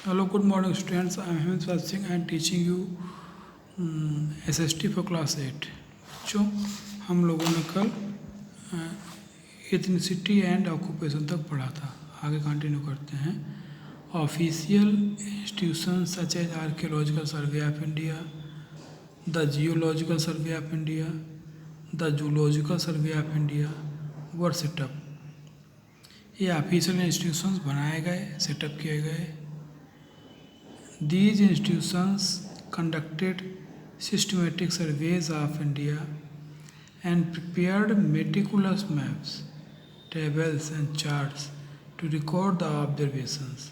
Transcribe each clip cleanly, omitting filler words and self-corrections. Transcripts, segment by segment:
Hello, good morning, students. I am Hemant Raj Singh. I am teaching you SST for class 8. बच्चों, हम लोगों ने कल ethnicity and occupation तक पढ़ा था. आगे कंटिन्यू करते हैं. Official institution such as archaeological survey of India, the geological survey of India, the zoological survey of India were set up. ये ऑफिशियल इंस्टीट्यूशंस बनाए गए, सेटअप किए गए. These institutions conducted systematic surveys of India and prepared meticulous maps, tables and charts to record the observations.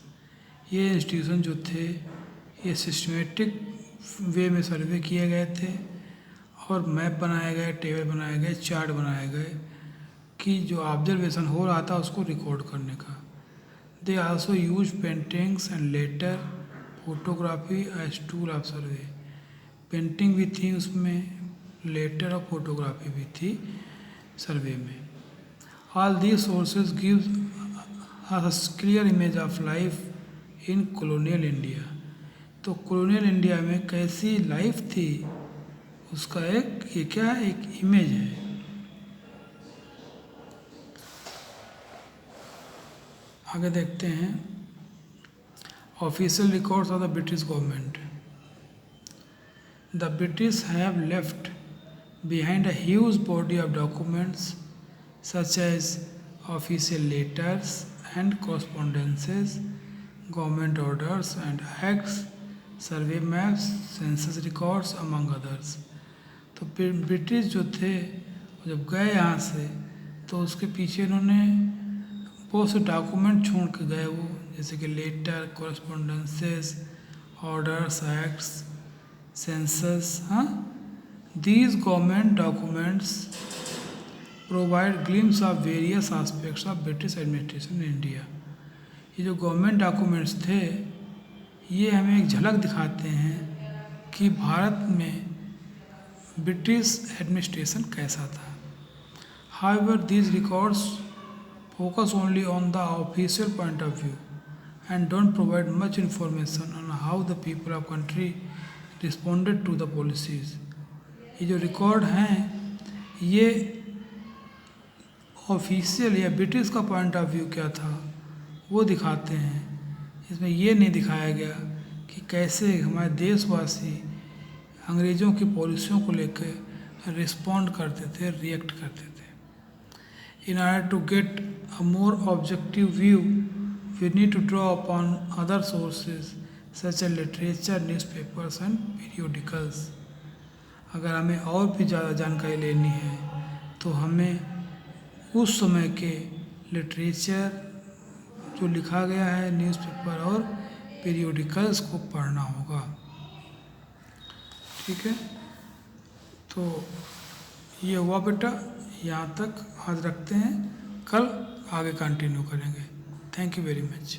ये institution जो थे ये systematic way में सर्वे किए गए थे और मैप बनाए गए, टेबल बनाए गए, चार्ट बनाए गए कि जो ऑब्जर्वेशन हो रहा था उसको रिकॉर्ड करने का. They also use paintings and later photography as tool of survey. Painting भी थी उसमें, लेटर और फोटोग्राफी भी थी सर्वे में. All these sources gives us clear image of life in colonial India. तो कॉलोनियल इंडिया में कैसी लाइफ थी उसका ये क्या एक इमेज है. आगे देखते हैं. Official records of the British government. The British have left behind a huge body of documents such as official letters and correspondences, government orders and acts, survey maps, census records among others. तो British जो थे जब गए यहाँ से तो उसके पीछे उन्होंने बहुत से डॉक्यूमेंट छोड़ के गए वो, जैसे कि लेटर, कॉरेस्पॉन्डेंसेस, ऑर्डर्स, एक्ट्स, सेंसस. हाँ, these government documents provide glimpse of various aspects of British administration in India. ये जो गवर्नमेंट डॉक्यूमेंट्स थे ये हमें एक झलक दिखाते हैं कि भारत में ब्रिटिश एडमिनिस्ट्रेशन कैसा था. However these records focus only on the official point of view and don't provide much information on how the people of country responded to the policies. ये जो रिकॉर्ड हैं ये ऑफिशियल या ब्रिटिश का point of view क्या था वो दिखाते हैं. इसमें ये नहीं दिखाया गया कि कैसे हमारे देशवासी अंग्रेज़ों की पॉलिसियों को लेकर रिस्पॉन्ड करते थे, रिएक्ट करते थे. In order to get a more objective view, we need to draw upon other sources such as literature, newspapers and periodicals. अगर हमें और भी ज़्यादा जानकारी लेनी है तो हमें उस समय के लिटरेचर जो लिखा गया है, न्यूज़पेपर और पीरियोडिकल्स को पढ़ना होगा. ठीक है, तो ये हुआ बेटा. यहाँ तक आज रखते हैं, कल आगे कंटिन्यू करेंगे. Thank you very much.